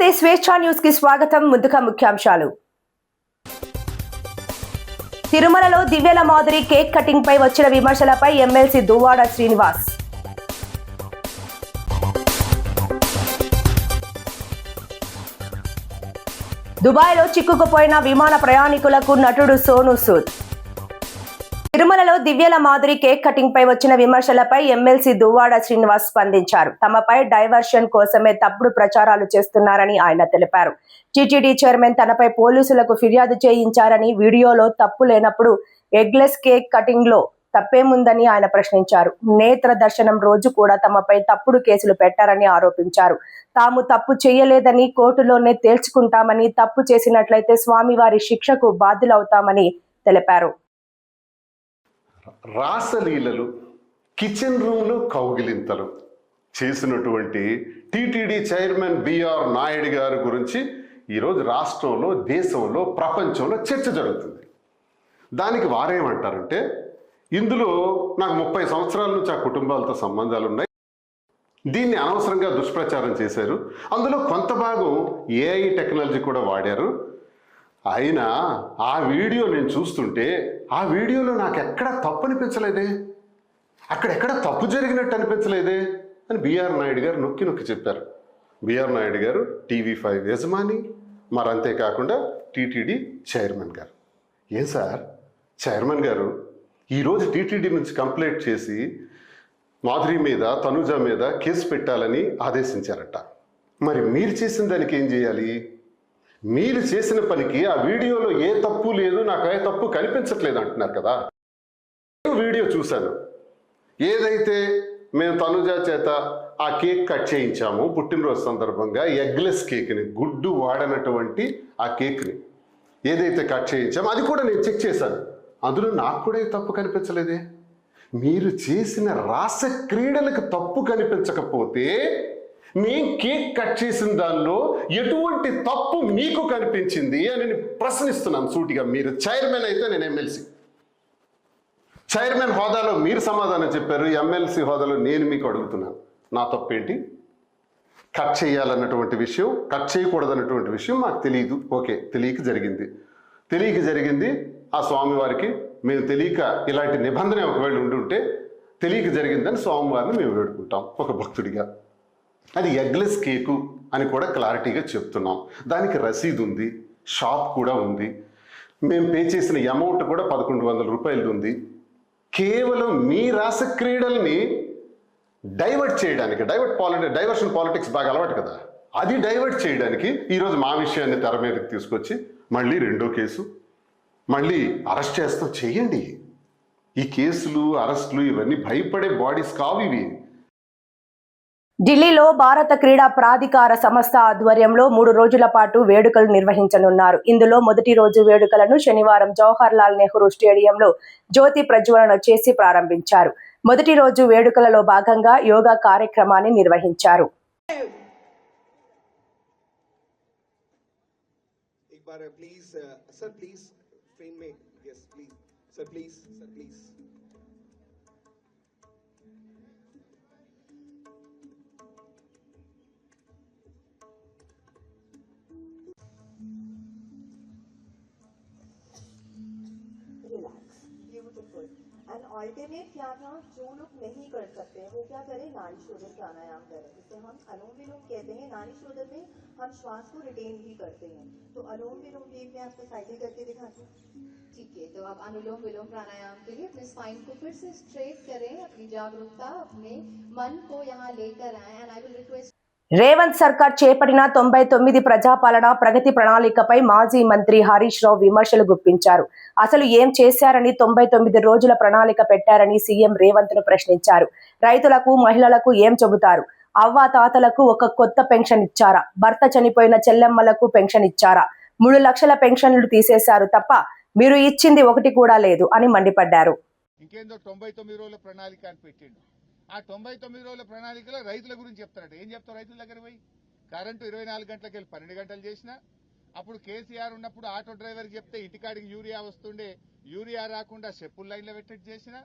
నమస్తే స్వేచ్ఛా న్యూస్ కి స్వాగతం. ముందుగా ముఖ్యాంశాలు. తిరుమలలో దివ్యల మాదిరి కేక్ కటింగ్ పై వచ్చిన విమర్శలపై ఎమ్మెల్సీ దువ్వాడ శ్రీనివాస్. దుబాయ్లో చిక్కుకుపోయిన విమాన ప్రయాణికులకు నటుడు సోనూ సూద్. తిరుమలలో దివ్యల మాదిరి కేక్ కటింగ్ పై వచ్చిన విమర్శలపై ఎమ్మెల్సీ దువ్వాడ శ్రీనివాస్ స్పందించారు. తమపై డైవర్షన్ కోసమే తప్పుడు ప్రచారాలు చేస్తున్నారని ఆయన తెలిపారు. టీటీడీ చైర్మన్ తనపై పోలీసులకు ఫిర్యాదు చేయించారని, వీడియోలో తప్పు లేనప్పుడు ఎగ్లెస్ కేక్ కటింగ్ లో తప్పేముందని ఆయన ప్రశ్నించారు. నేత్ర దర్శనం రోజు కూడా తమపై తప్పుడు కేసులు పెట్టారని ఆరోపించారు. తాము తప్పు చేయలేదని కోర్టులోనే తేల్చుకుంటామని, తప్పు చేసినట్లయితే స్వామివారి శిక్షకు బాధ్యులవుతామని తెలిపారు. రాసలీలలు, కిచెన్ రూమ్లో కౌగిలింతలు చేసినటువంటి టీటీడీ చైర్మన్ బిఆర్ నాయుడు గారి గురించి ఈరోజు రాష్ట్రంలో, దేశంలో, ప్రపంచంలో చర్చ జరుగుతుంది. దానికి వారేమంటారంటే, ఇందులో నాకు 30 సంవత్సరాల నుంచి ఆ కుటుంబాలతో సంబంధాలు ఉన్నాయి, దీన్ని అనవసరంగా దుష్ప్రచారం చేశారు, అందులో కొంత భాగం ఏఐ టెక్నాలజీ కూడా వాడారు. అయినా ఆ వీడియో నేను చూస్తుంటే ఆ వీడియోలో నాకు ఎక్కడా తప్పు అనిపించలేదే, అక్కడెక్కడ తప్పు జరిగినట్టు అనిపించలేదే అని బిఆర్ నాయుడు గారు నొక్కి నొక్కి చెప్పారు. బిఆర్ నాయుడు గారు TV5 యజమాని, మరి అంతేకాకుండా టీటీడీ చైర్మన్ గారు. ఏం సార్ చైర్మన్ గారు, ఈరోజు టీటీడీ నుంచి కంప్లైంట్ చేసి మాధురి మీద, తనుజ మీద కేసు పెట్టాలని ఆదేశించారట. మరి మీరు చేసిన దానికి ఏం చేయాలి? మీరు చేసిన పనికి ఆ వీడియోలో ఏ తప్పు లేదు, నాకు ఏ తప్పు కనిపించట్లేదు అంటున్నారు కదా. వీడియో చూశాను, ఏదైతే మేము తనుజ చేత ఆ కేక్ కట్ చేయించాము పుట్టినరోజు సందర్భంగా, ఎగ్లెస్ కేక్ని, గుడ్డు వాడనటువంటి ఆ కేక్ని ఏదైతే కట్ చేయించామో అది కూడా నేను చెక్ చేశాను, అందులో నాకు కూడా ఏ తప్పు కనిపించలేదే. మీరు చేసిన రాస క్రీడలకు తప్పు కనిపించకపోతే నేను కేక్ కట్ చేసిన దానిలో ఎటువంటి తప్పు మీకు కనిపించింది అని నేను ప్రశ్నిస్తున్నాను సూటిగా. మీరు చైర్మన్ అయితే నేను ఎమ్మెల్సీ. చైర్మన్ హోదాలో మీరు సమాధానం చెప్పారు, ఎమ్మెల్సీ హోదాలో నేను మీకు అడుగుతున్నాను, నా తప్పేంటి? కట్ చేయాలన్నటువంటి విషయం, కట్ చేయకూడదన్నటువంటి విషయం మాకు తెలియదు, ఓకే, తెలియక జరిగింది. ఆ స్వామివారికి మేము తెలియక, ఇలాంటి నిబంధన ఒకవేళ ఉండుంటే తెలియక జరిగిందని స్వామివారిని మేము వేడుకుంటాం ఒక భక్తుడిగా. అది ఎగ్లెస్ కేకు అని కూడా క్లారిటీగా చెప్తున్నాం. దానికి రసీదు ఉంది, షాప్ కూడా ఉంది, మేము పే చేసిన అమౌంట్ కూడా 1100 రూపాయలు ఉంది. కేవలం మీ రాస క్రీడల్ని డైవర్ట్ చేయడానికి, డైవర్షన్ పాలిటిక్స్ బాగా అలవాటు కదా, అది డైవర్ట్ చేయడానికి ఈరోజు మా విషయాన్ని తెర మీదకి తీసుకొచ్చి మళ్ళీ రెండో కేసు, మళ్ళీ అరెస్ట్ చేస్తాం. చేయండి. ఈ కేసులు, అరెస్టులు ఇవన్నీ భయపడే బాడీస్ కావు ఇవి. ఢిల్లీలో భారత క్రీడా ప్రాధికార సంస్థ ఆధ్వర్యంలో 3 రోజుల పాటు వేడుకలు నిర్వహించనున్నారు. ఇందులో మొదటి రోజు వేడుకలను శనివారం జవహర్ లాల్ నెహ్రూ స్టేడియంలో జ్యోతి ప్రజ్వలన చేసి ప్రారంభించారు. మొదటి రోజు వేడుకలలో భాగంగా యోగా కార్యక్రమాన్ని నిర్వహించారు. एंड ऑल्टरनेट क्या था, जो लोग नहीं कर सकते हैं वो क्या करें, नाड़ी शोधन प्राणायाम करें, जिसे हम अनुलोम विलोम कहते हैं. नाड़ी शोधन में हम श्वास को रिटेन भी करते हैं. तो अनुलोम विलोम भी मैं आपको साइकिल करके दिखाती हूँ. ठीक है, तो आप अनुलोम विलोम प्राणायाम के लिए अपने स्पाइन को फिर से स्ट्रेट करें, अपनी जागरूकता, अपने मन को यहाँ लेकर आए. And I will request. Revanth సర్కార్ చేపట్టిన 99 ప్రజాపాలన ప్రగతి ప్రణాళికపై మాజీ మంత్రి హరీష్ రావు విమర్శలు గుప్పించారు. అసలు ఏం చేశారని 99 రోజుల ప్రణాళిక పెట్టారని సీఎం రేవంత్ ను ప్రశ్నించారు. రైతులకు, మహిళలకు ఏం చెబుతారు? అవ్వా తాతలకు ఒక కొత్త పెన్షన్ ఇచ్చారా? భర్త చనిపోయిన చెల్లెమ్మలకు పెన్షన్ ఇచ్చారా? 3 లక్షల పెన్షన్లు తీసేశారు తప్ప మీరు ఇచ్చింది ఒకటి కూడా లేదు అని మండిపడ్డారు. ఇంకేందో 99 రోజుల ప్రణాళిక అని పెట్టిండు. ఆ 99 రోజుల ప్రణాళికలో రైతుల గురించి చెప్తారట. ఏం చెప్తావు రైతుల దగ్గర పోయి? కరెంటు 24 గంటలకు వెళ్ళి 12 గంటలు చేసినా, అప్పుడు కేసీఆర్ ఉన్నప్పుడు ఆటో డ్రైవర్కి చెప్తే ఇంటికాడికి యూరియా వస్తుండే, యూరియా రాకుండా చెప్పుల లైన్లో పెట్టిట్టు చేసిన,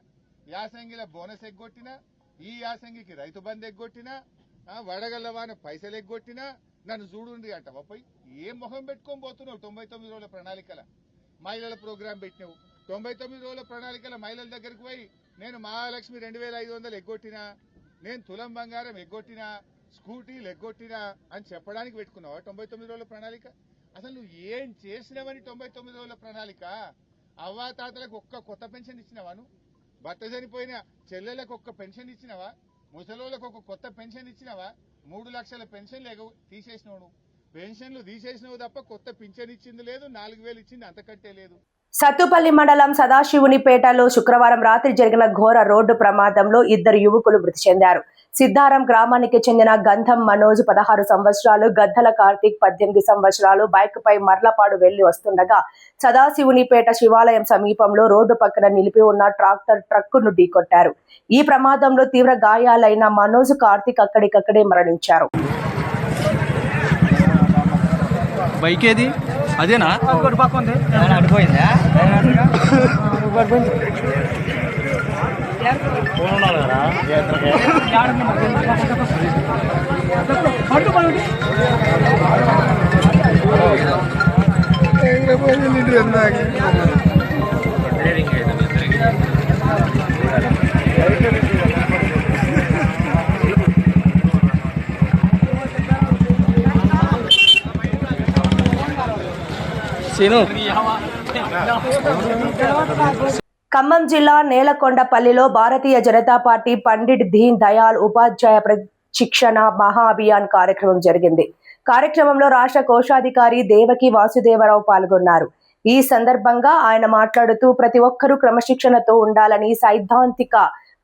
యాసంగిలో బోనస్ ఎగ్గొట్టినా, ఈ యాసంగికి రైతు బంధు ఎగ్గొట్టినా, వడగల్లవాన పైసలు ఎగ్గొట్టినా, నన్ను చూడుండి అంటావా పోయి? ఏం మొహం పెట్టుకొని పోతున్నావు? 99 రోజుల ప్రణాళికల మహిళల ప్రోగ్రాం పెట్టినావు. 99 రోజుల ప్రణాళికల మహిళల దగ్గరికి పోయి నేను మహాలక్ష్మి 2500 ఎగ్గొట్టినా, నేను తులం బంగారం ఎగ్గొట్టినా, స్కూటీలు ఎగ్గొట్టినా అని చెప్పడానికి పెట్టుకున్నావా 99 రోజుల ప్రణాళిక? అసలు నువ్వు ఏం చేసినావని 99 రోజుల ప్రణాళిక? అవ్వాతాతలకు ఒక్క కొత్త పెన్షన్ ఇచ్చినావా? నువ్వు భర్త చనిపోయిన చెల్లెలకు ఒక్క పెన్షన్ ఇచ్చినావా? ముసలోళ్ళకు ఒక కొత్త పెన్షన్ ఇచ్చినావా? 3 లక్షల పెన్షన్లు తీసేసినావు. నువ్వు పెన్షన్లు తీసేసినావు తప్ప కొత్త పింఛన్ ఇచ్చింది లేదు, 4000 ఇచ్చింది అంతకంటే లేదు. సత్తుపల్లి మండలం సదాశివునిపేటలో శుక్రవారం రాత్రి జరిగిన ఘోర రోడ్డు ప్రమాదంలో 2 యువకులు మృతి చెందారు. సిద్ధారం గ్రామానికి చెందిన గంధం మనోజ్ 16 సంవత్సరాలు, గద్దల కార్తీక్ 18 సంవత్సరాలు బైక్ పై మర్లపాడు వెళ్లి వస్తుండగా సదాశివునిపేట శివాలయం సమీపంలో రోడ్డు పక్కన నిలిపి ఉన్న ట్రక్కును ఢీకొట్టారు. ఈ ప్రమాదంలో తీవ్ర గాయాలైన మనోజ్, కార్తీక్ అక్కడికక్కడే మరణించారు. బైక్ ఏది? అదేనా? అడిపోయిందా? ఖమ్మం జిల్లా నేలకొండపల్లిలో భారతీయ జనతా పార్టీ పండిట్ దీన్ దయాళ్ ఉపాధ్యాయ శిక్షణ మహా అభియాన్ కార్యక్రమం జరిగింది. కార్యక్రమంలో రాష్ట్ర కోశాధికారి దేవకి వాసుదేవరావు పాల్గొన్నారు. ఈ సందర్భంగా ఆయన మాట్లాడుతూ ప్రతి ఒక్కరూ క్రమశిక్షణతో ఉండాలని, సైద్ధాంతిక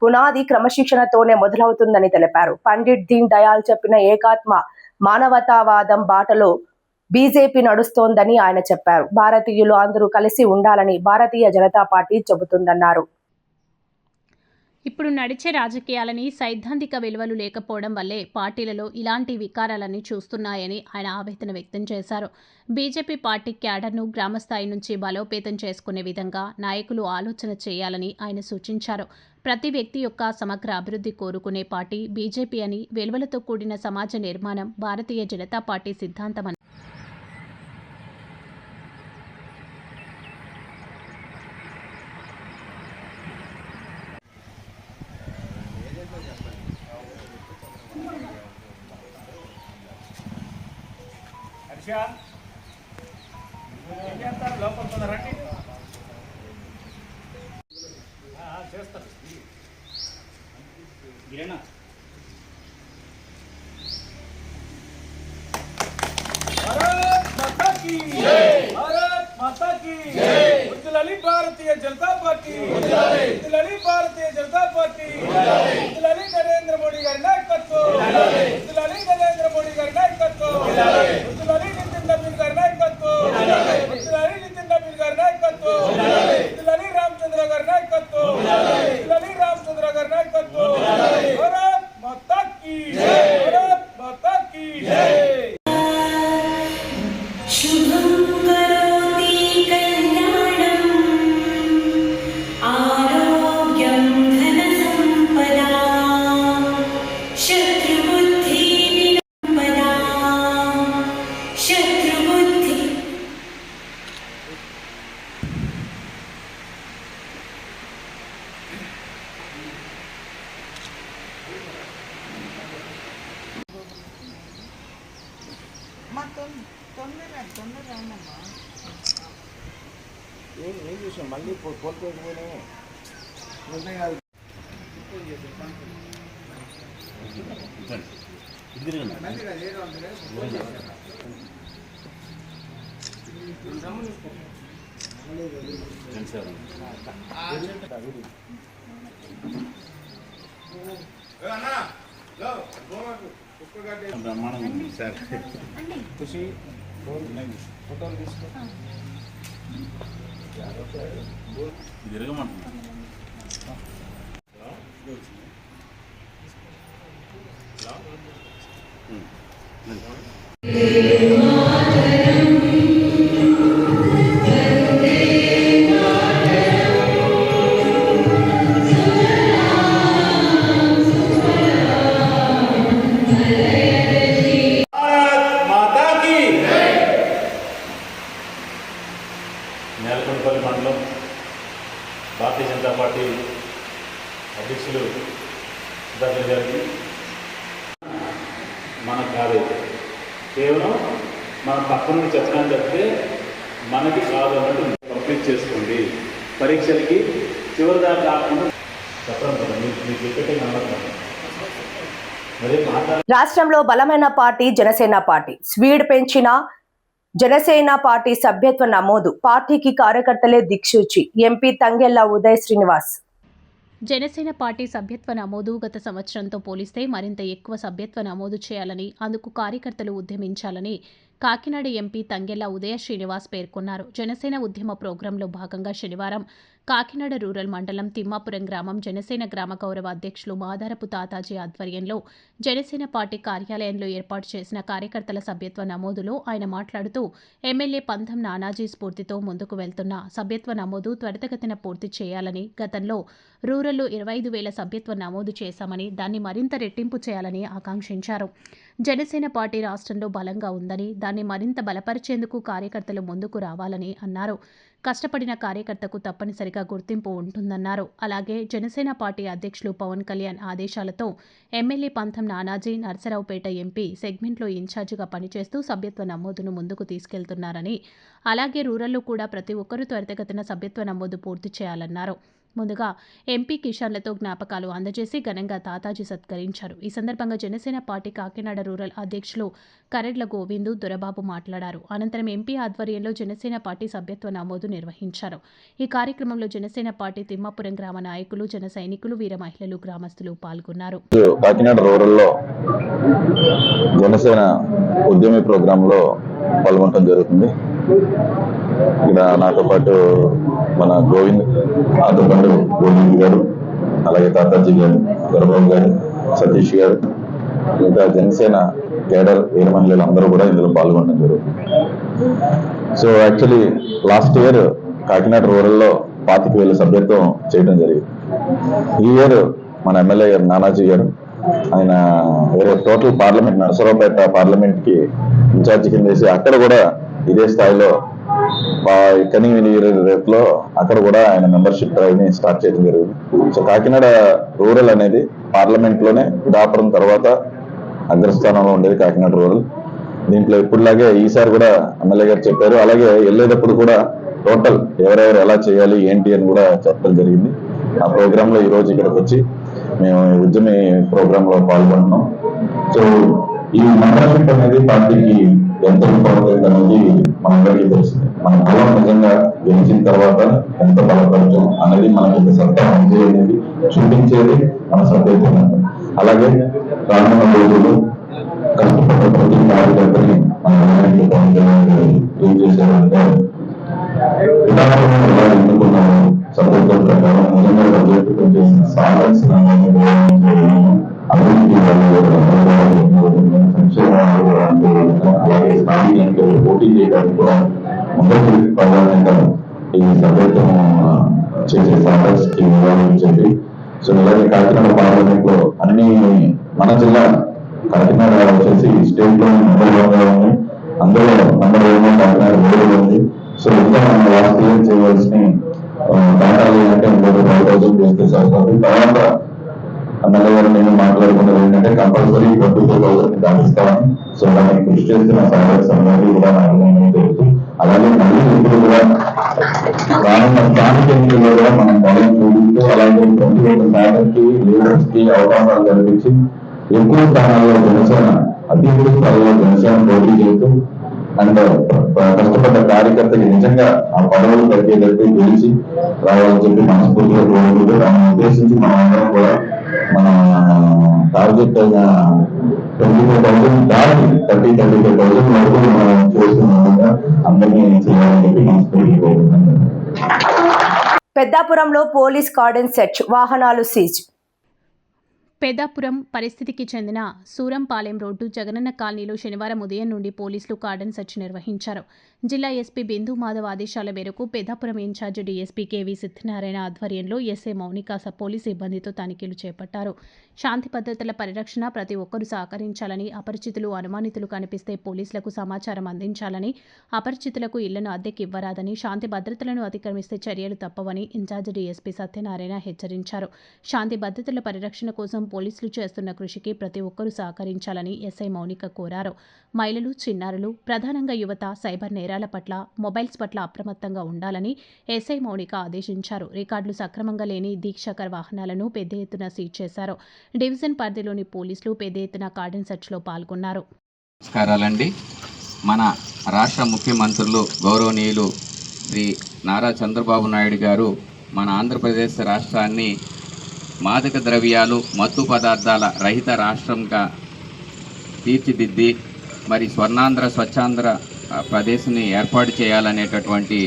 పునాది క్రమశిక్షణతోనే మొదలవుతుందని తెలిపారు. పండిట్ దీన్ దయాళ్ చెప్పిన ఏకాత్మ మానవతావాదం బాటలో బీజేపీ నడుస్తోందని ఆయన చెప్పారు. భారతీయులు అందరూ కలిసి ఉండాలని భారతీయ జనతా పార్టీ చెబుతుందన్నారు. ఇప్పుడు నడిచే రాజకీయాలని సైద్ధాంతిక విలువలు లేకపోవడం వల్లే పార్టీలలో ఇలాంటి వికారాలని చూస్తున్నాయని ఆయన ఆవేదన వ్యక్తం చేశారు. బీజేపీ పార్టీ క్యాడర్ను గ్రామస్థాయి నుంచి బలోపేతం చేసుకునే విధంగా నాయకులు ఆలోచన చేయాలని ఆయన సూచించారు. ప్రతి వ్యక్తి యొక్క సమగ్ర అభివృద్ధి కోరుకునే పార్టీ బీజేపీ అని, విలువలతో కూడిన సమాజ నిర్మాణం భారతీయ జనతా పార్టీ సిద్ధాంతమని भारतीय जनता पार्टी भारतीय जनता पार्टी नरेंद्र मोदी गारी नायकत्व नरेंद्र मोदी गारी नायकत्व नितिन नबीन गारी नायकत्व नितिन नबीन गारी नायकत्व रामचंद्र गारी नायकत्व रामचंद्र गारी नायकत्व भारत माता की भारत माता की जय। ఏం చూసాం మళ్ళీ కోల్పోయిపోయినా బ్రహ్మాండంగా సార్ ఖుషి ఫోటోలు తీసుకో దగ్గర జరిగింది. మనకు కాదైతే కేవలం మన పక్క నుండి చెప్పడం తప్పితే మనకి కాదు అన్నట్టు కంప్లీట్ చేసుకోండి. పరీక్షలకి చివరి దాకా కాకుండా చెప్పడం కదా మీకు ఇక్కడే నమ్మకం. మరి రాష్ట్రంలో బలమైన పార్టీ జనసేన పార్టీ. స్పీడ్ పెంచిన జనసేన పార్టీ సభ్యత్వ నమోదు. పార్టీకి కార్యకర్తలే దిక్సూచి. ఎంపీ తంగెళ్ల ఉదయ్ శ్రీనివాస్. జనసేన పార్టీ సభ్యత్వ నమోదు గత సంవత్సరంతో పోలిస్తే మరింత ఎక్కువ సభ్యత్వ నమోదు చేయాలని, అందుకు కార్యకర్తలు ఉద్యమించాలని కాకినాడ ఎంపీ తంగెళ్ల ఉదయ శ్రీనివాస్ పేర్కొన్నారు. జనసేన ఉద్యమ ప్రోగ్రాంలో భాగంగా శనివారం కాకినాడ రూరల్ మండలం తిమ్మాపురం గ్రామం జనసేన గ్రామ గౌరవ అధ్యక్షులు మాదారపు తాతాజీ ఆధ్వర్యంలో జనసేన పార్టీ కార్యాలయంలో ఏర్పాటు చేసిన కార్యకర్తల సభ్యత్వ నమోదులో ఆయన మాట్లాడుతూ ఎమ్మెల్యే పంతం నానాజీ స్ఫూర్తితో ముందుకు వెళ్తున్న సభ్యత్వ నమోదు త్వరితగతిన పూర్తి చేయాలని, గతంలో రూరల్లో 25,000 సభ్యత్వ నమోదు చేశామని దాన్ని మరింత రెట్టింపు చేయాలని ఆకాంక్షించారు. జనసేన పార్టీ రాష్ట్రంలో బలంగా ఉందని, దాన్ని మరింత బలపరిచేందుకు కార్యకర్తలు ముందుకు రావాలని అన్నారు. కష్టపడిన కార్యకర్తకు తప్పనిసరిగా గుర్తింపు ఉంటుందన్నారు. అలాగే జనసేన పార్టీ అధ్యక్షులు పవన్ కళ్యాణ్ ఆదేశాలతో ఎమ్మెల్యే పంతం నానాజీ నర్సరావుపేట ఎంపీ సెగ్మెంట్లో ఇన్ఛార్జిగా పనిచేస్తూ సభ్యత్వ నమోదును ముందుకు తీసుకెళ్తున్నారని, అలాగే రూరల్లో కూడా ప్రతి ఒక్కరూ త్వరితగతిన సభ్యత్వ నమోదు పూర్తి చేయాలన్నారు. ముందుగా ఎంపీ కిషన్లతో జ్ఞాపకాలు అందజేసి ఘనంగా తాతాజీ సత్కరించారు. ఈ సందర్భంగా జనసేన పార్టీ కాకినాడ రూరల్ అధ్యక్షులు కరెడ్ల గోవిందు దొరబాబు మాట్లాడారు. అనంతరం ఎంపీ ఆధ్వర్యంలో జనసేన పార్టీ సభ్యత్వ నమోదు నిర్వహించారు. ఈ కార్యక్రమంలో జనసేన పార్టీ తిమ్మాపురం గ్రామ నాయకులు, జన సైనికులు, వీర మహిళలు, గ్రామస్తులు పాల్గొన్నారు. కాకినాడ రూరల్లో జనసేన ఉద్యమ ప్రోగ్రాంలో పాల్గొనడం జరుగుతుంది. ఇక్కడ నాతో పాటు మన గోవింద్ గారు, అలాగే తాతాజీ గారు, దొరబాబు గారు, సతీష్ గారు, ఇంకా జనసేన కేడర్ వీర మహిళలు అందరూ కూడా ఇందులో పాల్గొనడం జరుగుతుంది. So actually last year Kakinada రూరల్లో 25,000 సభ్యత్వం చేయడం జరిగింది. ఈ ఇయర్ మన ఎమ్మెల్యే గారు నానాజీ గారు ఆయన వేరే టోటల్ పార్లమెంట్ నరసరావుపేట పార్లమెంట్ కి ఇన్ఛార్జ్ కింద వేసి అక్కడ కూడా ఇదే స్థాయిలో రేపులో అక్కడ కూడా ఆయన మెంబర్షిప్ డ్రైవ్ ని స్టార్ట్ చేయడం జరిగింది. సో కాకినాడ రూరల్ అనేది పార్లమెంట్ లోనే పిఠాపురం తర్వాత అగ్రస్థానంలో ఉండేది కాకినాడ రూరల్. దీంట్లో ఇప్పుడులాగే ఈసారి కూడా ఎమ్మెల్యే గారు చెప్పారు. అలాగే వెళ్ళేటప్పుడు కూడా టోటల్ ఎవరెవరు ఎలా చేయాలి ఏంటి అని కూడా చెప్పడం జరిగింది. ఆ ప్రోగ్రామ్ లో ఈ రోజు ఇక్కడికి వచ్చి మేము ఉద్యమ ప్రోగ్రామ్ లో పాల్గొంటున్నాం. సో ఈ మెంబర్షిప్ అనేది పార్టీకి ఎంత ఇంపార్టెంట్ అనేది మనందరికీ తెలిసింది. మన బలం నిజంగా గెలిచిన తర్వాత ఎంత బలపడతాం అనేది మనకి సత్తా అనేది చూపించేది మన సభ్యత్వం. అలాగే రానున్న రోజులు కష్టపడ్డ ప్రతి కార్యకర్తని ఏం చేశారంటే ఎలా ఎన్నుకున్నాము సభ్యత్వం ప్రకారం నిజంగా సభ్యత్వం చేసిన సాగాల్సిన అభివృద్ధి అలాగే స్థానిక పోటీ చేయడానికి కూడా మొదటి ప్రాధాన్యత ఈ సభ్యత్వం చేసే సాగర్స్కి నిర్వహించండి. సో ఇలాగే కాకినాడ పార్లమెంట్ లో అన్ని మన జిల్లా కాకినాడ వచ్చేసి స్టేట్ లో నెంబర్ 1 గా ఉంది. అందులో నెంబర్ 1 కాకినాడ రూరల్ ఉంది. సో ఇంకా మనం లాస్ట్ ఇయర్ చేయవలసిన దాటాలి అంటే 5,000 చేస్తే సరిపోతుంది. తర్వాత ఎమ్మెల్యే గారు నేను మాట్లాడుకున్నది ఏంటంటే కంపల్సరీ 24,000 దాటిస్తామని. సో దానికి కృషి చేస్తున్న సాగర్స్ అందరికీ కూడా నాకు తెలుసు. అలాగే మళ్ళీ ఇప్పుడు కూడా రానున్న స్థానిక ఎన్నికల్లో కూడా మనం బలం చూపిస్తూ అలాగే 21,000 లీడర్స్ కి అవకాశాలు కల్పించి ఎక్కువ స్థానాల్లో జనసేన అధిక స్థాయిలో జనసేన పోటీ చేస్తూ అండ్ కష్టపడ్డ కార్యకర్తకి నిజంగా ఆ పదవులు దక్కేటట్టు గెలిచి రావాలని చెప్పి మనస్ఫూర్తిగా కోరుకుంటూ దాన్ని ఉద్దేశించి మనం అందరం కూడా మన టార్గెట్ అయిన 24,000 దాటి 35,000 వరకు మనం చేస్తున్న అందరినీ చేయాలని చెప్పి మనస్ఫూర్తిగా కోరుకుంటున్నాం. పెద్దాపురంలో పోలీస్ కార్డన్ సెర్చ్, వాహనాలు సీజ్. పెద్దాపురం పరిస్థితికి చెందిన సూరంపాలెం రోడ్డు జగనన్న కాలనీలో శనివారం ఉదయం నుండి పోలీసులు కార్డన్ సెర్చ్ నిర్వహించారు. జిల్లా ఎస్పీ బిందు మాధవ్ ఆదేశాల మేరకు పెద్దాపురం ఇన్ఛార్జి డీఎస్పీ కేవీ సిద్ధినారాయణ ఆధ్వర్యంలో ఎస్ఐ మౌనిక పోలీసు సిబ్బందితో తనిఖీలు చేపట్టారు. శాంతి భద్రతల పరిరక్షణ ప్రతి ఒక్కరూ సహకరించాలని, అపరిచితులు అనుమానితులు కనిపిస్తే పోలీసులకు సమాచారం అందించాలని, అపరిచితులకు ఇళ్లను అద్దెకి ఇవ్వరాదని, శాంతి భద్రతలను అతిక్రమిస్తే చర్యలు తప్పవని ఇన్ఛార్జి డీఎస్పీ సత్యనారాయణ హెచ్చరించారు. శాంతి భద్రతల పరిరక్షణ కోసం పోలీసులు చేస్తున్న కృషికి ప్రతి ఒక్కరూ సహకరించాలని ఎస్ఐ మౌనిక కోరారు. మహిళలు, చిన్నారులు, ప్రధానంగా యువత సైబర్ నేరాల పట్ల, మొబైల్స్ పట్ల అప్రమత్తంగా ఉండాలని ఎస్ఐ మౌనిక ఆదేశించారు. రికార్డులు సక్రమంగా లేని దీక్షాకర్ వాహనాలను పెద్ద ఎత్తున సీజ్ చేశారు. డివిజన్ పరిధిలోని పోలీసులు పెద్ద ఎత్తున కార్డన్ సెర్చ్లో పాల్గొన్నారు. నమస్కారాలండి. మన రాష్ట్ర ముఖ్యమంత్రులు గౌరవనీయులు శ్రీ నారా చంద్రబాబు నాయుడు గారు మన ఆంధ్రప్రదేశ్ రాష్ట్రాన్ని మాదక ద్రవ్యాలు, మత్తు పదార్థాల రహిత రాష్ట్రంగా తీర్చిదిద్ది మరి స్వర్ణాంధ్ర, స్వచ్ఛాంధ్ర ప్రదేశ్ని ఏర్పాటు చేయాలనేటటువంటి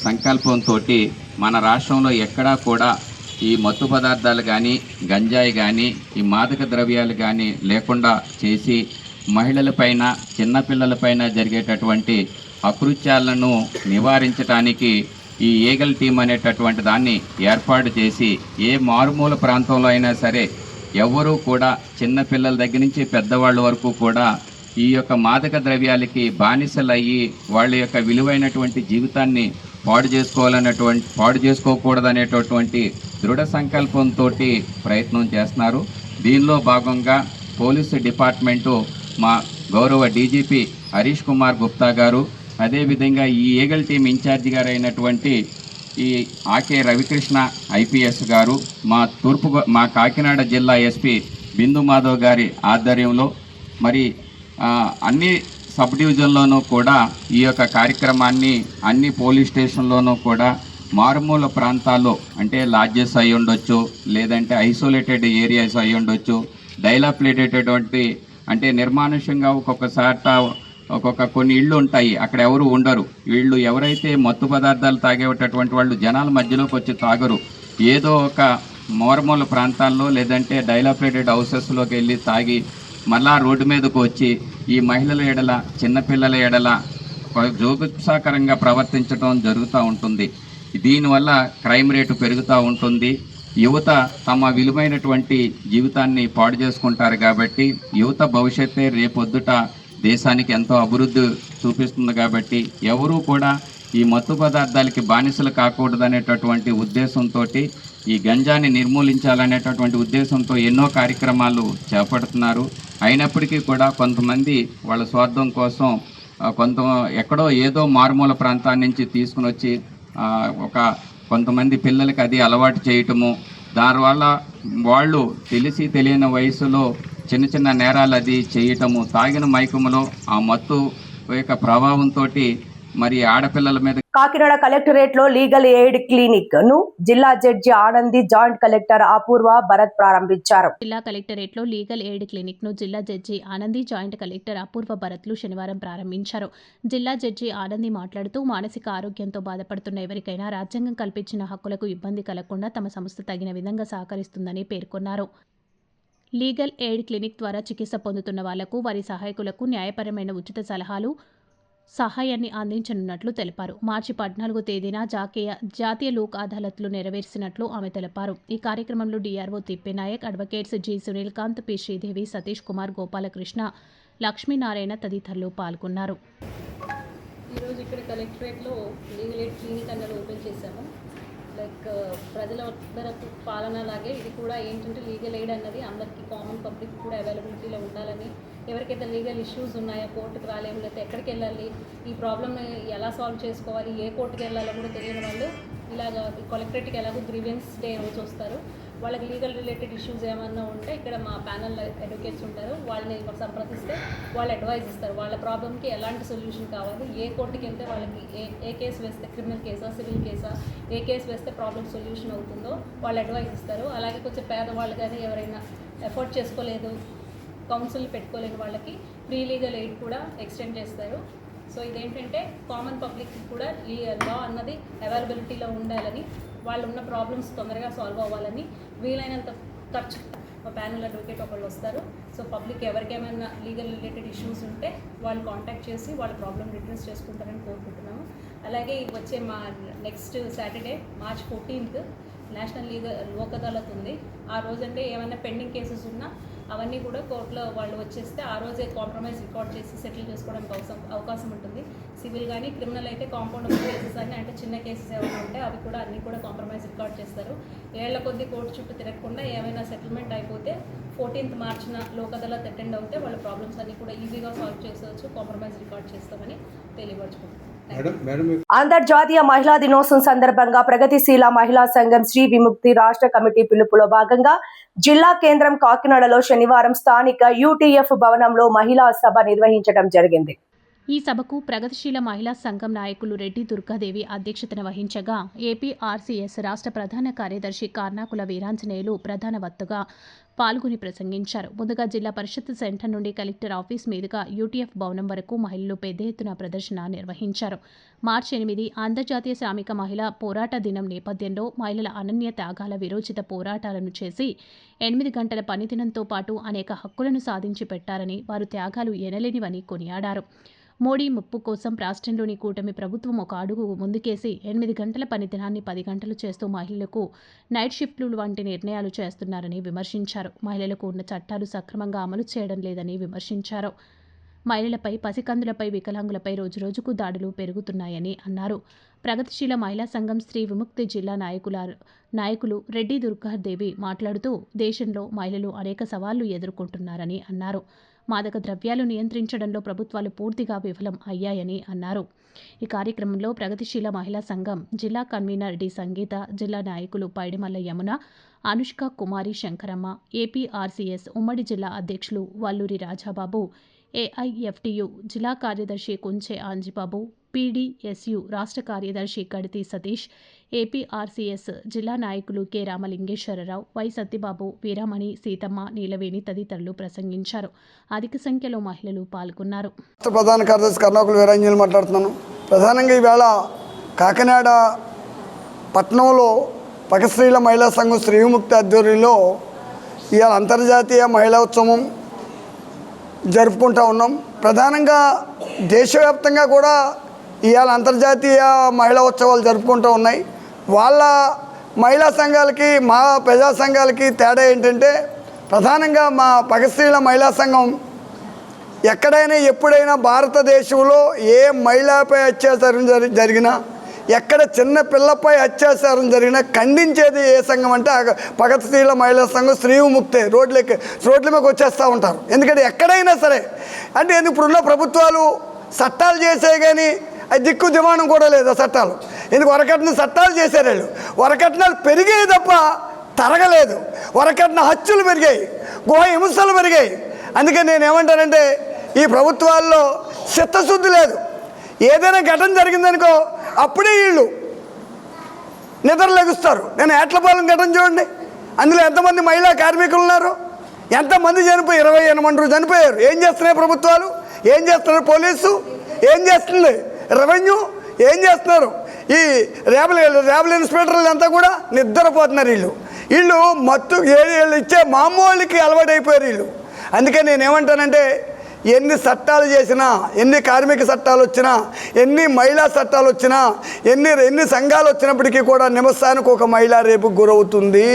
సంకల్పంతో మన రాష్ట్రంలో ఎక్కడా కూడా ఈ మత్తు పదార్థాలు కానీ, గంజాయి కానీ, ఈ మాదక ద్రవ్యాలు కానీ లేకుండా చేసి మహిళలపైన, చిన్నపిల్లలపైన జరిగేటటువంటి అకృత్యాలను నివారించడానికి ఈ ఈగల్ టీం అనేటటువంటి దాన్ని ఏర్పాటు చేసి ఏ మారుమూల ప్రాంతంలో అయినా సరే ఎవరూ కూడా చిన్నపిల్లల దగ్గర నుంచి పెద్దవాళ్ళ వరకు కూడా ఈ యొక్క మాదక ద్రవ్యాలకి బానిసలయ్యి వాళ్ళ యొక్క విలువైనటువంటి జీవితాన్ని పాడు చేసుకోకూడదనేటటువంటి దృఢ సంకల్పంతో ప్రయత్నం చేస్తున్నారు. దీనిలో భాగంగా పోలీసు డిపార్ట్మెంటు మా గౌరవ డీజీపీ హరీష్ కుమార్ గుప్తా గారు, అదేవిధంగా ఈ ఈగల్ టీం ఇన్ఛార్జి గారు అయినటువంటి ఈ ఆకే రవికృష్ణ ఐపీఎస్ గారు, మా కాకినాడ జిల్లా ఎస్పీ బిందు మాధవ్ గారి ఆధ్వర్యంలో మరి అన్ని సబ్ డివిజన్లోనూ కూడా ఈ యొక్క కార్యక్రమాన్ని అన్ని పోలీస్ స్టేషన్లోనూ కూడా మారుమూల ప్రాంతాల్లో అంటే లాడ్జెస్ అయి ఉండొచ్చు, లేదంటే ఐసోలేటెడ్ ఏరియాస్ అయి ఉండొచ్చు, డైలాప్లేటెడ్ అంటే నిర్మానుష్యంగా ఒక్కొక్క కొన్ని ఇళ్ళు ఉంటాయి, అక్కడ ఎవరు ఉండరు. వీళ్ళు ఎవరైతే మత్తు పదార్థాలు తాగేటటువంటి వాళ్ళు జనాల మధ్యలోకి వచ్చి తాగరు. ఏదో ఒక మారుమూల ప్రాంతాల్లో లేదంటే డైలాప్లేటెడ్ హౌసెస్లోకి వెళ్ళి తాగి మళ్ళా రోడ్డు మీదకు వచ్చి ఈ మహిళల ఎడల, చిన్నపిల్లల ఎడల జోగుత్సాకరంగా ప్రవర్తించడం జరుగుతూ ఉంటుంది. దీనివల్ల క్రైమ్ రేటు పెరుగుతూ ఉంటుంది. యువత తమ విలువైనటువంటి జీవితాన్ని పాడు చేసుకుంటారు. కాబట్టి యువత భవిష్యత్తే రేపొద్దుట దేశానికి ఎంతో అభివృద్ధి చూపిస్తుంది. కాబట్టి ఎవరూ కూడా ఈ మత్తు పదార్థాలకి బానిసలు కాకూడదనేటటువంటి ఉద్దేశంతో, ఈ గంజాని నిర్మూలించాలనేటటువంటి ఉద్దేశంతో ఎన్నో కార్యక్రమాలు చేపడుతున్నారు. అయినప్పటికీ కూడా కొంతమంది వాళ్ళ స్వార్థం కోసం ఎక్కడో ఏదో మారుమూల ప్రాంతాల నుంచి తీసుకుని వచ్చి కొంతమంది పిల్లలకి అది అలవాటు చేయటము, దానివల్ల వాళ్ళు తెలియని వయసులో చిన్న చిన్న నేరాలు అది చేయటము, తాగిన మైకములో ఆ మత్తు యొక్క ప్రభావంతో మరి ఆడపిల్లల మీద. కాకినాడ కలెక్టరేట్ లో లీగల్ ఎయిడ్ క్లినిక్ ను జిల్లా జడ్జి ఆనంది, జాయింట్ కలెక్టర్ అపూర్వ భరత్ ప్రారంభించారు. జిల్లా కలెక్టరేట్ లో లీగల్ ఎయిడ్ క్లినిక్ ను జిల్లా జడ్జి ఆనంది, జాయింట్ కలెక్టర్ అపూర్వ భరత్లు శనివారం ప్రారంభించారు. జిల్లా జడ్జి ఆనంది మాట్లాడుతూ మానసిక ఆరోగ్యంతో బాధపడుతున్న ఎవరికైనా రాజ్యాంగం కల్పించిన హక్కులకు ఇబ్బంది కలగకుండా తమ సంస్థ తగిన విధంగా సహకరిస్తుందని పేర్కొన్నారు. లీగల్ ఎయిడ్ క్లినిక్ ద్వారా చికిత్స పొందుతున్న వాళ్లకు, వారి సహాయకులకు న్యాయపరమైన ఉచిత సహాయాన్ని అందించనున్నట్లు తెలిపారు. మార్చి 14వ తేదీన జాతీయ లోక్ అదాలత్లు నెరవేర్చినట్లు ఆమె తెలిపారు. ఈ కార్యక్రమంలో DRO Tippenayak, advocates G Sunil Kanth, P Sridevi, Satish Kumar, Gopalakrishna, Lakshminarayana తదితరులు పాల్గొన్నారు. ఈరోజు ఇక్కడ కలెక్టరేట్లో లీగల్ ఎయిడ్ క్లినిక్ అన్నది ఓపెన్ చేశాము. ప్రజల పాలనలాగే ఇది కూడా ఏంటంటే లీగల్ ఎయిడ్ అన్నది అందరికీ, కామన్ పబ్లిక్ కూడా అవైలబిలిటీలో ఉండాలని, ఎవరికైతే లీగల్ ఇష్యూస్ ఉన్నాయో, కోర్టుకు రాలేము, లేకపోతే ఎక్కడికి వెళ్ళాలి, ఈ ప్రాబ్లమ్ని ఎలా సాల్వ్ చేసుకోవాలి, ఏ కోర్టుకు వెళ్ళాలో కూడా తెలియని వాళ్ళు ఇలాగ కలెక్టరేట్కి ఎలాగో గ్రీవెన్స్ డే రోజు వస్తారు. వాళ్ళకి లీగల్ రిలేటెడ్ ఇష్యూస్ ఏమన్నా ఉంటే ఇక్కడ మా ప్యానల్ అడ్వకేట్స్ ఉంటారు, వాళ్ళని సంప్రదిస్తే వాళ్ళు అడ్వైజ్ ఇస్తారు. వాళ్ళ ప్రాబ్లమ్కి ఎలాంటి సొల్యూషన్ కావాలి, ఏ కోర్టుకి వెళ్తే వాళ్ళకి ఏ కేసు వేస్తే, క్రిమినల్ కేసా, సివిల్ కేసా, ఏ కేసు వేస్తే ప్రాబ్లం సొల్యూషన్ అవుతుందో వాళ్ళు అడ్వైజ్ ఇస్తారు. అలాగే కొంచెం పేదవాళ్ళు కానీ ఎవరైనా ఎఫోర్డ్ చేసుకోలేదు, కౌన్సిల్ పెట్టుకోలేని వాళ్ళకి ఫ్రీ లీగల్ ఎయిడ్ కూడా ఎక్స్టెండ్ చేస్తారు. సో ఇదేంటంటే కామన్ పబ్లిక్కి కూడా లా అన్నది అవైలబిలిటీలో ఉండాలని, వాళ్ళు ఉన్న ప్రాబ్లమ్స్ తొందరగా సాల్వ్ అవ్వాలని, వీలైనంత ఖర్చు మా ప్యానల్ అడ్వకేట్ ఒకళ్ళు వస్తారు. సో పబ్లిక్ ఎవరికేమైనా లీగల్ రిలేటెడ్ ఇష్యూస్ ఉంటే వాళ్ళు కాంటాక్ట్ చేసి వాళ్ళ ప్రాబ్లం రిడ్రెస్ చేసుకుంటారని కోరుకుంటున్నాము. అలాగే వచ్చే మా next Saturday March 14th national Lok Adalat ఉంది. ఆ రోజంటే ఏమైనా పెండింగ్ కేసెస్ ఉన్నా అవన్నీ కూడా కోర్టులో వాళ్ళు వచ్చేస్తే ఆ రోజే కాంప్రమైజ్ రికార్డ్ చేసి సెటిల్ చేసుకోవడానికి అవకాశం ఉంటుంది. సివిల్ కానీ, క్రిమినల్ అయితే కాంపౌండ్ కేసెస్ అన్నీ, అంటే చిన్న కేసెస్ ఏమైనా ఉంటే అవి కూడా అన్నీ కూడా కాంప్రమైజ్ రికార్డ్ చేస్తారు. ఏళ్ల కొద్దీ కోర్టు చుట్టూ తిరగకుండా ఏమైనా సెటిల్మెంట్ అయిపోతే 14th మార్చిన లోక్ అదాలత్ అటెండ్ అవుతే వాళ్ళ ప్రాబ్లమ్స్ అన్ని కూడా ఈజీగా సాల్వ్ చేసవచ్చు, కాంప్రమైజ్ రికార్డ్ చేస్తామని తెలియపరచుకుంటున్నాం. అంతర్జాతీయ మహిళా దినోత్సవం సందర్భంగా ప్రగతిశీల మహిళా సంఘం శ్రీ విముక్తి రాష్ట్ర కమిటీ పిలుపులో భాగంగా జిల్లా కేంద్రం కాకినాడలో శనివారం స్థానిక యూటీఎఫ్ భవనంలో మహిళా సభ నిర్వహించడం జరిగింది. ఈ సభకు ప్రగతిశీల మహిళా సంఘం నాయకులు రెడ్డి దుర్గాదేవి అధ్యక్షతన వహించగా ఏపీఆర్సీఎస్ రాష్ట్ర ప్రధాన కార్యదర్శి కార్నాకుల వీరాంజనేయులు ప్రధాన వక్తగా పాల్గొని ప్రసంగించారు. ముందుగా జిల్లా పరిషత్ సెంటర్ నుండి కలెక్టర్ ఆఫీస్ మీదుగా యూటీఎఫ్ భవనం వరకు మహిళలు పెద్ద ఎత్తున ప్రదర్శన నిర్వహించారు. మార్చి 8 అంతర్జాతీయ శ్రామిక మహిళా పోరాట దినం నేపథ్యంలో మహిళల అనన్య త్యాగాల విరోచిత పోరాటాలను చేసి 8 గంటల పనిదినంతో పాటు అనేక హక్కులను సాధించి పెట్టారని, వారు త్యాగాలు ఎనలేనివని కొనియాడారు. మోడీ ముప్పు కోసం రాష్ట్రంలోని కూటమి ప్రభుత్వం ఒక అడుగు ముందుకేసి 8 గంటల పనిదినాన్ని 10 గంటలు చేస్తూ మహిళలకు నైట్ షిఫ్ట్లు వంటి నిర్ణయాలు చేస్తున్నారని విమర్శించారు. మహిళలకు ఉన్న చట్టాలు సక్రమంగా అమలు చేయడం లేదని విమర్శించారు. మహిళలపై, పసికందులపై, వికలాంగులపై రోజురోజుకు దాడులు పెరుగుతున్నాయని అన్నారు. ప్రగతిశీల మహిళా సంఘం శ్రీ విముక్తి జిల్లా నాయకులు రెడ్డి దుర్గాదేవి మాట్లాడుతూ దేశంలో మహిళలు అనేక సవాళ్లు ఎదుర్కొంటున్నారని అన్నారు. మాదక ద్రవ్యాలు నియంత్రించడంలో ప్రభుత్వాలు పూర్తిగా విఫలం అయ్యాయని అన్నారు. ఈ కార్యక్రమంలో ప్రగతిశీల మహిళా సంఘం జిల్లా కన్వీనర్ డి సంగీత, జిల్లా నాయకులు పైడిమల్ల యమున, అనుష్క కుమారి, శంకరమ్మ, ఏపీఆర్సీఎస్ ఉమ్మడి జిల్లా అధ్యక్షులు వల్లూరి రాజాబాబు, ఏఐఎఫ్టియు జిల్లా కార్యదర్శి కుంచె ఆంజిబాబు, పీడీఎస్యు రాష్ట్ర కార్యదర్శి గడితి సతీష్, ఏపీఆర్సీఎస్ జిల్లా నాయకులు కె రామలింగేశ్వరరావు, వై సత్యబాబు, వీరమణి, సీతమ్మ, నీలవేణి తదితరులు ప్రసంగించారు. అధిక సంఖ్యలో మహిళలు పాల్గొన్నారు. ప్రధాన కార్యదర్శి కర్ణాకుల వీరాంజనేయులు మాట్లాడుతున్నాను. ప్రధానంగా ఈవేళ కాకినాడ పట్టణంలో ప్రగతిశీల మహిళా సంఘం శ్రీ విముక్తి ఆధ్వర్యంలో ఇవాళ అంతర్జాతీయ మహిళా ఉత్సవం జరుపుకుంటూ ఉన్నాం. ప్రధానంగా దేశవ్యాప్తంగా కూడా ఇవాళ అంతర్జాతీయ మహిళా ఉత్సవాలు జరుపుకుంటూ ఉన్నాయి. వాళ్ళ మహిళా సంఘాలకి మా ప్రజా సంఘాలకి తేడా ఏంటంటే, ప్రధానంగా మా ప్రగతిశీల మహిళా సంఘం ఎక్కడైనా ఎప్పుడైనా భారతదేశంలో ఏ మహిళపై అత్యాచారం జరిగినా, ఎక్కడ చిన్న పిల్లపై అత్యాచారం జరిగినా ఖండించేది ఏ సంఘం అంటే ప్రగతిశీల మహిళా సంఘం శ్రీ విముక్తే. రోడ్ల మీదకి వచ్చేస్తూ ఉంటారు. ఎందుకంటే ఎక్కడైనా సరే అంటే ఇప్పుడున్న ప్రభుత్వాలు చట్టాలు చేసే కానీ అది దిక్కు దిమానం కూడా లేదు. ఆ చట్టాలు ఎందుకు వరకట్న చట్టాలు చేశారు వాళ్ళు. వరకట్నాలు పెరిగాయి తప్ప తరగలేదు. వరకట్న హత్యలు పెరిగాయి, గృహ హింసలు పెరిగాయి. అందుకని నేను ఏమంటానంటే, ఈ ప్రభుత్వాల్లో చిత్తశుద్ధి లేదు. ఏదైనా ఘటన జరిగిందనుకో అప్పుడే వీళ్ళు నిద్రలేగుస్తారు. నేను ఏట్లపాలెం ఘటన చూడండి, అందులో ఎంతమంది మహిళా కార్మికులు ఉన్నారు, ఎంతమంది చనిపోయి 28 మంది చనిపోయారు. ఏం చేస్తున్నాయి ప్రభుత్వాలు, ఏం చేస్తున్నారు పోలీసు, ఏం చేస్తుంది రెవెన్యూ, ఏం చేస్తున్నారు ఈ రేబల్ ఇన్స్పెక్టర్లు అంతా కూడా నిద్రపోతున్నారు. వీళ్ళు మత్తు వీళ్ళు ఇచ్చే మామూలుకి అలవాటైపోయారు వీళ్ళు. అందుకని నేను ఏమంటానంటే, ఎన్ని చట్టాలు చేసినా, ఎన్ని కార్మిక చట్టాలు వచ్చినా, ఎన్ని మహిళా చట్టాలు వచ్చినా, ఎన్ని సంఘాలు వచ్చినప్పటికీ కూడా నిమిషానికి ఒక మహిళ రేపు గురవుతుంది.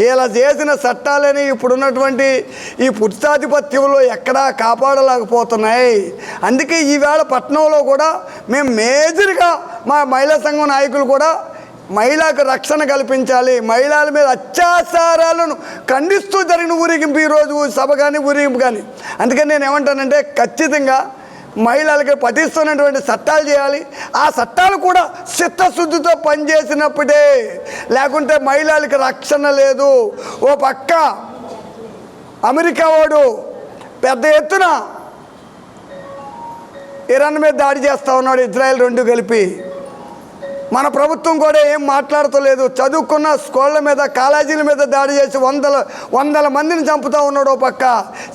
ఇలా చేసిన చట్టాలని ఇప్పుడున్నటువంటి ఈ పురుషాధిపత్యంలో ఎక్కడా కాపాడలేకపోతున్నాయి. అందుకే ఈవేళ పట్టణంలో కూడా మేము మేజర్గా మా మహిళా సంఘం నాయకులు కూడా మహిళకు రక్షణ కల్పించాలి, మహిళల మీద అత్యాచారాలను ఖండిస్తూ జరిగిన ఊరేగింపు ఈరోజు సభ కానీ ఊరేగింపు కానీ. అందుకని నేను ఏమంటానంటే, ఖచ్చితంగా మహిళలకి పఠిస్తున్నటువంటి చట్టాలు చేయాలి. ఆ చట్టాలు కూడా చిత్తశుద్ధితో పనిచేసినప్పుడే, లేకుంటే మహిళలకి రక్షణ లేదు. ఓ పక్క అమెరికా వాడు పెద్ద ఎత్తున ఇరాన్ మీద దాడి చేస్తూ ఉన్నాడు, ఇజ్రాయెల్ రెండు కలిపి. మన ప్రభుత్వం కూడా ఏం మాట్లాడతలేదు. చదువుకున్న స్కూళ్ళ మీద, కాలేజీల మీద దాడి చేసి వందల మందిని చంపుతూ ఉన్నాడు. ఓ పక్క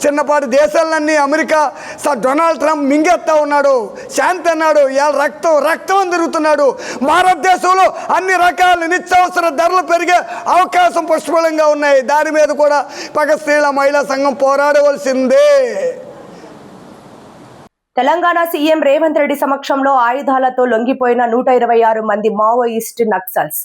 చిన్నపాటి దేశాలన్నీ అమెరికా డొనాల్డ్ ట్రంప్ మింగేస్తూ ఉన్నాడు, శాంతి అన్నాడు, ఇవాళ రక్తం తిరుగుతున్నాడు. భారతదేశంలో అన్ని రకాల నిత్యావసర ధరలు పెరిగే అవకాశం పుష్కలంగా ఉన్నాయి. దాని మీద కూడా ప్రగతిశీల మహిళా సంఘం పోరాడవలసిందే. తెలంగాణ సీఎం రేవంత్ రెడ్డి సమక్షంలో ఆయుధాలతో లొంగిపోయిన 126 మంది మావోయిస్ట్ నక్సల్స్.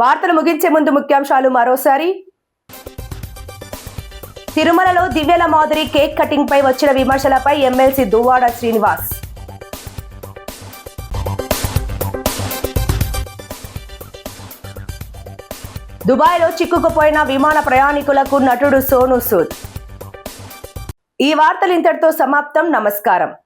వార్తలు ముగించే ముందు ముఖ్యాంశాలు మరోసారి. తిరుమలలో దివ్యల మాదిరి కేక్ కటింగ్ పై వచ్చిన విమర్శలపై ఎమ్మెల్సీ దువ్వాడ శ్రీనివాస్. దుబాయ్లో చిక్కుకుపోయిన విమాన ప్రయాణికులకు నటుడు సోనూ సూద్. ఈ వార్తలు ఇంతటితో సమాప్తం. నమస్కారం.